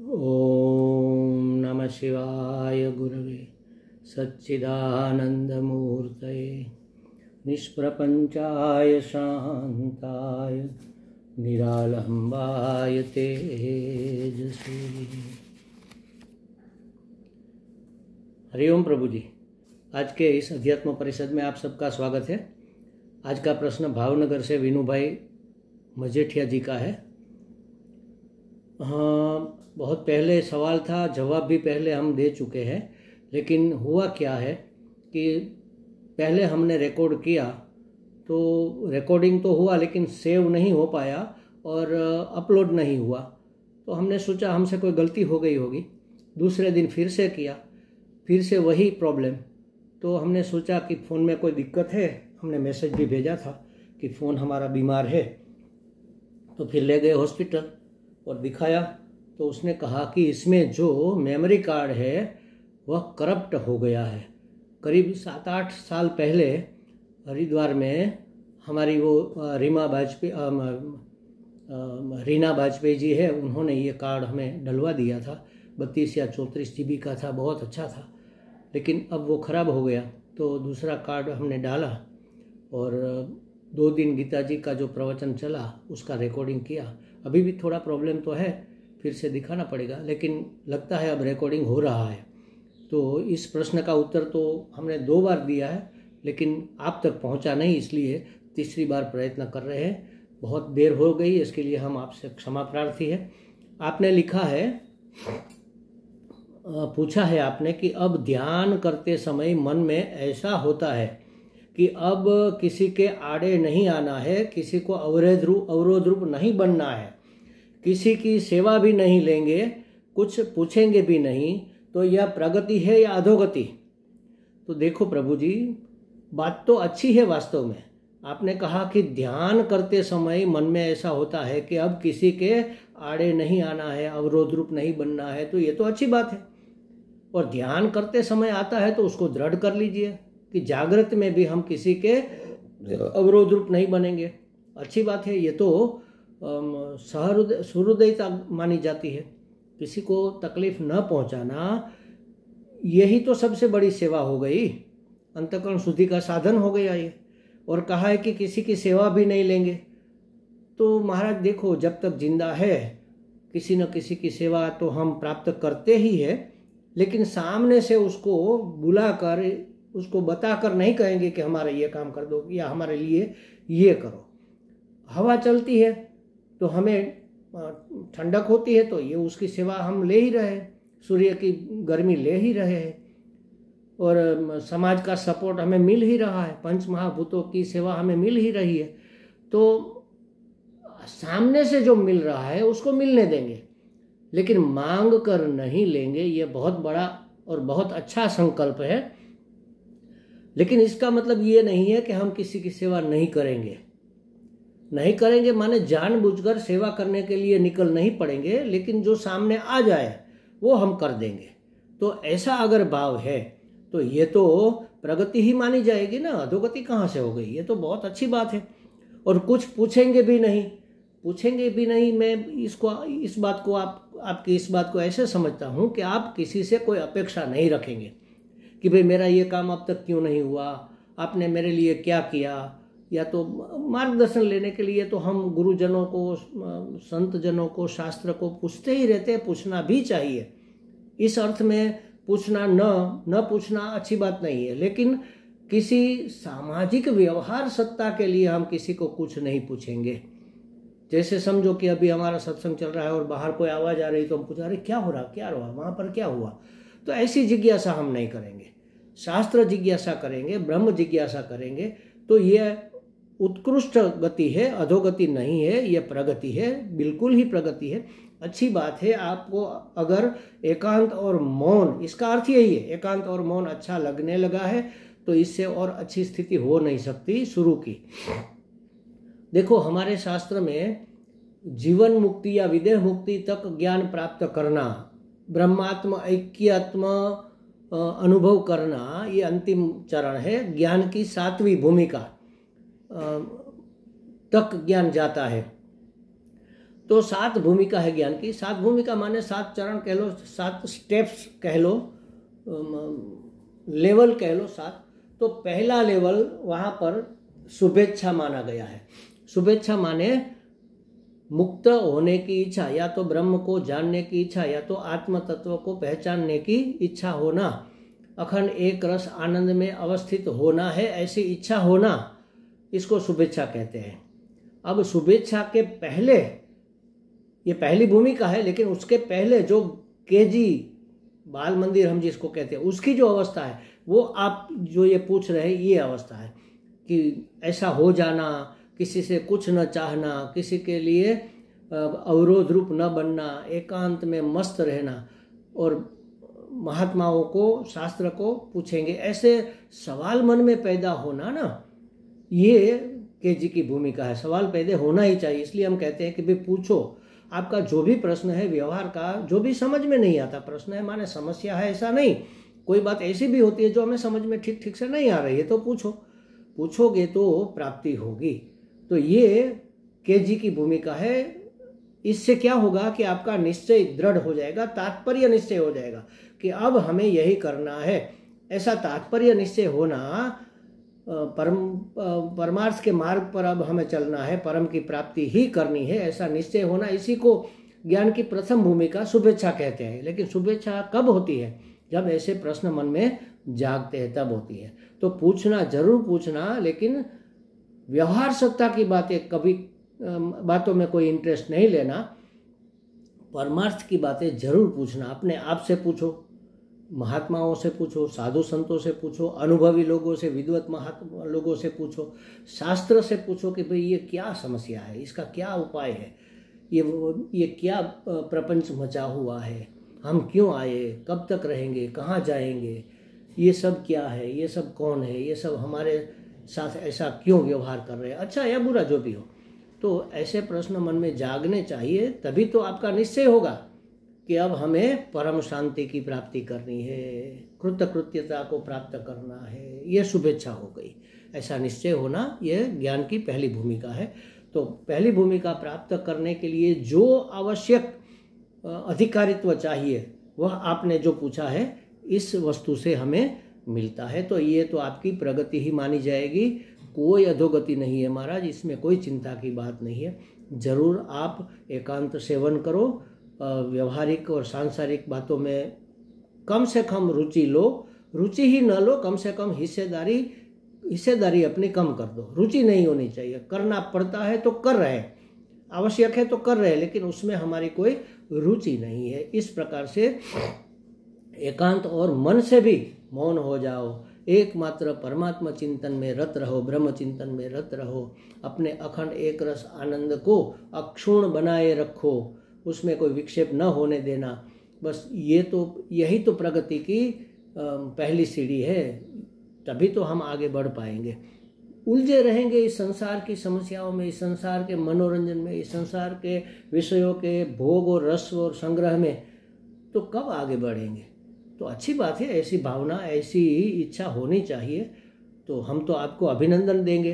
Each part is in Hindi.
ओम नमः शिवाय गुरवे सच्चिदानंदमूर्तये निष्प्रपंचाय शांताय निरालंबाय तेजसे। हरिओम प्रभु जी, आज के इस अध्यात्म परिषद में आप सबका स्वागत है। आज का प्रश्न भावनगर से विनू भाई मजेठिया जी का है। हाँ, बहुत पहले सवाल था, जवाब भी पहले हम दे चुके हैं, लेकिन हुआ क्या है कि पहले हमने रिकॉर्ड किया तो रिकॉर्डिंग तो हुआ लेकिन सेव नहीं हो पाया और अपलोड नहीं हुआ। तो हमने सोचा हमसे कोई गलती हो गई होगी। दूसरे दिन फिर से किया, फिर से वही प्रॉब्लम। तो हमने सोचा कि फ़ोन में कोई दिक्कत है। हमने मैसेज भी भेजा था कि फ़ोन हमारा बीमार है। तो फिर ले गए हॉस्पिटल और दिखाया तो उसने कहा कि इसमें जो मेमोरी कार्ड है वह करप्ट हो गया है। करीब 7-8 साल पहले हरिद्वार में हमारी वो रीना वाजपेयी जी है, उन्होंने ये कार्ड हमें डलवा दिया था। 32 या 34 GB का था, बहुत अच्छा था। लेकिन अब वो ख़राब हो गया तो दूसरा कार्ड हमने डाला और 2 दिन गीता जी का जो प्रवचन चला उसका रिकॉर्डिंग किया। अभी भी थोड़ा प्रॉब्लम तो है, फिर से दिखाना पड़ेगा, लेकिन लगता है अब रिकॉर्डिंग हो रहा है। तो इस प्रश्न का उत्तर तो हमने 2 बार दिया है, लेकिन आप तक पहुंचा नहीं, इसलिए तीसरी बार प्रयत्न कर रहे हैं। बहुत देर हो गई, इसके लिए हम आपसे क्षमा प्रार्थी है। आपने लिखा है, पूछा है आपने कि अब ध्यान करते समय मन में ऐसा होता है कि अब किसी के आड़े नहीं आना है, किसी को अवरोध रूप नहीं बनना है, किसी की सेवा भी नहीं लेंगे, कुछ पूछेंगे भी नहीं, तो यह प्रगति है या अधोगति? तो देखो प्रभु जी, बात तो अच्छी है। वास्तव में आपने कहा कि ध्यान करते समय मन में ऐसा होता है कि अब किसी के आड़े नहीं आना है, अवरोध रूप नहीं बनना है, तो ये तो अच्छी बात है। और ध्यान करते समय आता है तो उसको दृढ़ कर लीजिए कि जागृत में भी हम किसी के अवरोध रूप नहीं बनेंगे। अच्छी बात है। ये तो सहृदयता मानी जाती है। किसी को तकलीफ न पहुंचाना, यही तो सबसे बड़ी सेवा हो गई, अंतःकरण शुद्धि का साधन हो गया ये। और कहा है कि किसी की सेवा भी नहीं लेंगे। तो महाराज देखो, जब तक जिंदा है किसी न किसी की सेवा तो हम प्राप्त करते ही है, लेकिन सामने से उसको बुलाकर, उसको बताकर नहीं कहेंगे कि हमारा ये काम कर दो या हमारे लिए ये करो। हवा चलती है तो हमें ठंडक होती है, तो ये उसकी सेवा हम ले ही रहे हैं, सूर्य की गर्मी ले ही रहे हैं, और समाज का सपोर्ट हमें मिल ही रहा है, पंच महाभूतों की सेवा हमें मिल ही रही है। तो सामने से जो मिल रहा है उसको मिलने देंगे, लेकिन मांग कर नहीं लेंगे। ये बहुत बड़ा और बहुत अच्छा संकल्प है। लेकिन इसका मतलब ये नहीं है कि हम किसी की सेवा नहीं करेंगे। नहीं करेंगे माने जानबूझकर सेवा करने के लिए निकल नहीं पड़ेंगे, लेकिन जो सामने आ जाए वो हम कर देंगे। तो ऐसा अगर भाव है तो ये तो प्रगति ही मानी जाएगी ना, अधोगति कहाँ से हो गई? ये तो बहुत अच्छी बात है। और कुछ पूछेंगे भी नहीं। मैं इस बात को आपकी इस बात को ऐसे समझता हूँ कि आप किसी से कोई अपेक्षा नहीं रखेंगे कि भाई मेरा ये काम अब तक क्यों नहीं हुआ, आपने मेरे लिए क्या किया। या तो मार्गदर्शन लेने के लिए तो हम गुरुजनों को, संत जनों को, शास्त्र को पूछते ही रहते हैं, पूछना भी चाहिए। इस अर्थ में पूछना न पूछना अच्छी बात नहीं है, लेकिन किसी सामाजिक व्यवहार सत्ता के लिए हम किसी को कुछ नहीं पूछेंगे। जैसे समझो कि अभी हमारा सत्संग चल रहा है और बाहर कोई आवाज आ रही तो हम पूछ रहे क्या हो रहा, वहां पर क्या हुआ। तो ऐसी जिज्ञासा हम नहीं करेंगे, शास्त्र जिज्ञासा करेंगे, ब्रह्म जिज्ञासा करेंगे। तो ये उत्कृष्ट गति है, अधोगति नहीं है, ये प्रगति है, बिल्कुल ही प्रगति है। अच्छी बात है। आपको अगर एकांत और मौन, इसका अर्थ यही है, एकांत और मौन अच्छा लगने लगा है तो इससे और अच्छी स्थिति हो नहीं सकती शुरू की। देखो, हमारे शास्त्र में जीवन मुक्ति या विदेह मुक्ति तक ज्ञान प्राप्त करना, ब्रह्मात्म ऐक्यात्म अनुभव करना, ये अंतिम चरण है। ज्ञान की 7वीं भूमिका तक ज्ञान जाता है। तो 7 भूमिका है ज्ञान की। 7 भूमिका माने 7 चरण कह लो, 7 स्टेप्स कह लो, लेवल कह लो 7। तो पहला लेवल वहाँ पर शुभेच्छा माना गया है। शुभेच्छा माने मुक्त होने की इच्छा, या तो ब्रह्म को जानने की इच्छा, या तो आत्म तत्व को पहचानने की इच्छा होना, अखंड एक रस आनंद में अवस्थित होना है, ऐसी इच्छा होना, इसको शुभेच्छा कहते हैं। अब शुभेच्छा के पहले, ये पहली भूमिका है, लेकिन उसके पहले जो केजी बाल मंदिर हम जिसको कहते हैं, उसकी जो अवस्था है वो आप जो ये पूछ रहे हैं, ये अवस्था है कि ऐसा हो जाना, किसी से कुछ न चाहना, किसी के लिए अवरोध रूप न बनना, एकांत में मस्त रहना, और महात्माओं को, शास्त्र को पूछेंगे, ऐसे सवाल मन में पैदा होना ना, ये केजी की भूमिका है। सवाल पैदा होना ही चाहिए। इसलिए हम कहते हैं कि भाई पूछो, आपका जो भी प्रश्न है व्यवहार का, जो भी समझ में नहीं आता प्रश्न है, माने समस्या है ऐसा नहीं, कोई बात ऐसी भी होती है जो हमें समझ में ठीक ठीक से नहीं आ रही है, तो पूछो, पूछोगे तो प्राप्ति होगी। तो ये केजी की भूमिका है। इससे क्या होगा कि आपका निश्चय दृढ़ हो जाएगा, तात्पर्य निश्चय हो जाएगा कि अब हमें यही करना है। ऐसा तात्पर्य निश्चय होना, परमार्थ के मार्ग पर अब हमें चलना है, परम की प्राप्ति ही करनी है, ऐसा निश्चय होना, इसी को ज्ञान की प्रथम भूमिका शुभेच्छा कहते हैं। लेकिन शुभेच्छा कब होती है? जब ऐसे प्रश्न मन में जागते हैं, तब होती है। तो पूछना, जरूर पूछना, लेकिन व्यवहार सत्ता की बातें कभी, बातों में कोई इंटरेस्ट नहीं लेना। परमार्थ की बातें जरूर पूछना। अपने आप से पूछो, महात्माओं से पूछो, साधु संतों से पूछो, अनुभवी लोगों से, विद्वत महात्मा लोगों से पूछो, शास्त्र से पूछो कि भाई ये क्या समस्या है, इसका क्या उपाय है, ये क्या प्रपंच मचा हुआ है, हम क्यों आए, कब तक रहेंगे, कहाँ जाएंगे, ये सब क्या है, ये सब कौन है, ये सब हमारे साथ ऐसा क्यों व्यवहार कर रहे हैं, अच्छा या बुरा जो भी हो। तो ऐसे प्रश्न मन में जागने चाहिए, तभी तो आपका निश्चय होगा कि अब हमें परम शांति की प्राप्ति करनी है, कृतकृत्यता को प्राप्त करना है। ये शुभेच्छा हो गई। ऐसा निश्चय होना, यह ज्ञान की पहली भूमिका है। तो पहली भूमिका प्राप्त करने के लिए जो आवश्यक अधिकारित्व चाहिए, वह आपने जो पूछा है, इस वस्तु से हमें मिलता है। तो ये तो आपकी प्रगति ही मानी जाएगी, कोई अधोगति नहीं है महाराज, इसमें कोई चिंता की बात नहीं है। जरूर आप एकांत सेवन करो, व्यवहारिक और सांसारिक बातों में कम से कम रुचि लो, रुचि ही न लो, कम से कम हिस्सेदारी अपनी कम कर दो। रुचि नहीं होनी चाहिए, करना पड़ता है तो कर रहे हैं, आवश्यक है तो कर रहे हैं, लेकिन उसमें हमारी कोई रुचि नहीं है। इस प्रकार से एकांत और मन से भी मौन हो जाओ, एकमात्र परमात्मा चिंतन में रत रहो, ब्रह्म चिंतन में रत रहो, अपने अखंड एक रस आनंद को अक्षुण्ण बनाए रखो, उसमें कोई विक्षेप न होने देना। बस यही तो प्रगति की पहली सीढ़ी है, तभी तो हम आगे बढ़ पाएंगे। उलझे रहेंगे इस संसार की समस्याओं में, इस संसार के मनोरंजन में, इस संसार के विषयों के भोग और रस और संग्रह में, तो कब आगे बढ़ेंगे? तो अच्छी बात है, ऐसी भावना, ऐसी इच्छा होनी चाहिए। तो हम तो आपको अभिनंदन देंगे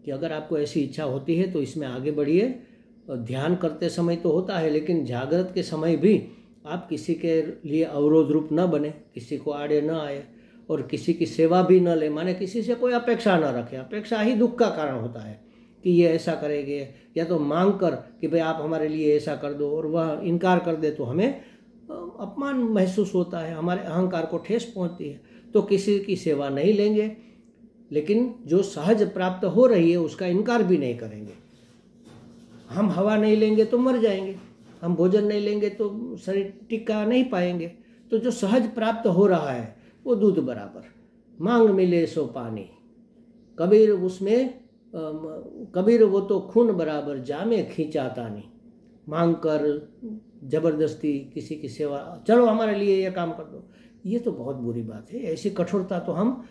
कि अगर आपको ऐसी इच्छा होती है तो इसमें आगे बढ़िए। ध्यान करते समय तो होता है, लेकिन जागृत के समय भी आप किसी के लिए अवरोध रूप न बने, किसी को आड़े न आए, और किसी की सेवा भी न ले, माने किसी से कोई अपेक्षा न रखे। अपेक्षा ही दुख का कारण होता है कि ये ऐसा करेंगे, या तो मांग कर कि भाई आप हमारे लिए ऐसा कर दो, और वह इनकार कर दे तो हमें अपमान महसूस होता है, हमारे अहंकार को ठेस पहुंचती है। तो किसी की सेवा नहीं लेंगे, लेकिन जो सहज प्राप्त हो रही है उसका इनकार भी नहीं करेंगे। हम हवा नहीं लेंगे तो मर जाएंगे, हम भोजन नहीं लेंगे तो शरीर टिका नहीं पाएंगे। तो जो सहज प्राप्त हो रहा है वो दूध बराबर, मांग मिले सो पानी, कबीर उसमें कबीर वो तो खून बराबर, जामे खींचा तानी। मांग कर जबरदस्ती किसी की सेवा, चलो हमारे लिए ये काम कर दो, ये तो बहुत बुरी बात है। ऐसी कठोरता तो हम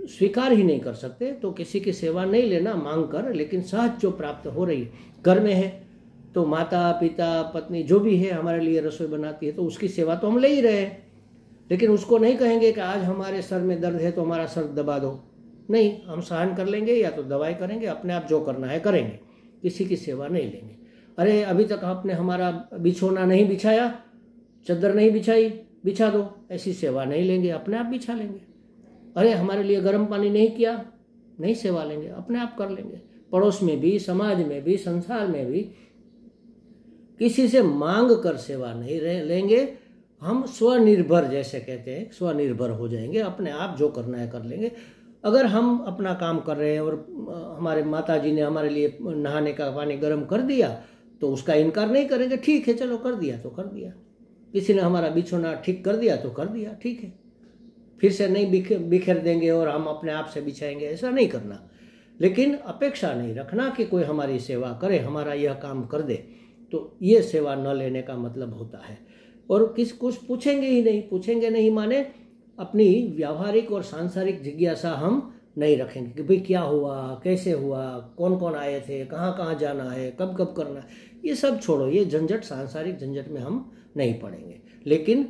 स्वीकार ही नहीं कर सकते। तो किसी की सेवा नहीं लेना मांग कर, लेकिन सहज जो प्राप्त हो रही है, घर में है तो माता पिता पत्नी जो भी है हमारे लिए रसोई बनाती है, तो उसकी सेवा तो हम ले ही रहे हैं। लेकिन उसको नहीं कहेंगे कि आज हमारे सर में दर्द है तो हमारा सर दबा दो, नहीं, हम सहन कर लेंगे, या तो दवाई करेंगे, अपने आप जो करना है करेंगे, किसी की सेवा नहीं लेंगे। अरे अभी तक आपने हमारा बिछोना नहीं बिछाया, चद्दर नहीं बिछाई, बिछा दो, ऐसी सेवा नहीं लेंगे, अपने आप बिछा लेंगे। अरे हमारे लिए गर्म पानी नहीं किया, नहीं सेवा लेंगे, अपने आप कर लेंगे। पड़ोस में भी, समाज में भी, संसार में भी किसी से मांग कर सेवा नहीं लेंगे। हम स्वनिर्भर, जैसे कहते हैं, स्वनिर्भर हो जाएंगे, अपने आप जो करना है कर लेंगे। अगर हम अपना काम कर रहे हैं और हमारे माता जी ने हमारे लिए नहाने का पानी गर्म कर दिया तो उसका इनकार नहीं करेंगे, ठीक है चलो कर दिया तो कर दिया। किसी ने हमारा बिछोना ठीक कर दिया तो कर दिया, ठीक है, फिर से नहीं बिखेर देंगे और हम अपने आप से बिछाएंगे, ऐसा नहीं करना। लेकिन अपेक्षा नहीं रखना कि कोई हमारी सेवा करे, हमारा यह काम कर दे, तो ये सेवा न लेने का मतलब होता है। और कुछ पूछेंगे ही नहीं, पूछेंगे नहीं माने अपनी व्यावहारिक और सांसारिक जिज्ञासा हम नहीं रखेंगे कि भाई क्या हुआ, कैसे हुआ, कौन कौन आए थे, कहाँ कहाँ जाना है, कब कब करना है, ये सब छोड़ो, ये झंझट, सांसारिक झंझट में हम नहीं पड़ेंगे। लेकिन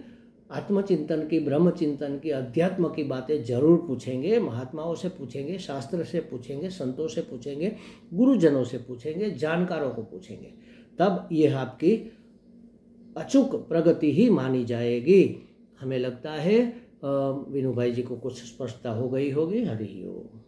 आत्मचिंतन की, ब्रह्म चिंतन की, अध्यात्म की बातें जरूर पूछेंगे, महात्माओं से पूछेंगे, शास्त्र से पूछेंगे, संतों से पूछेंगे, गुरुजनों से पूछेंगे, जानकारों को पूछेंगे, तब यह आपकी अचूक प्रगति ही मानी जाएगी। हमें लगता है विनू भाई जी को कुछ स्पष्टता हो गई होगी। हरि ओम।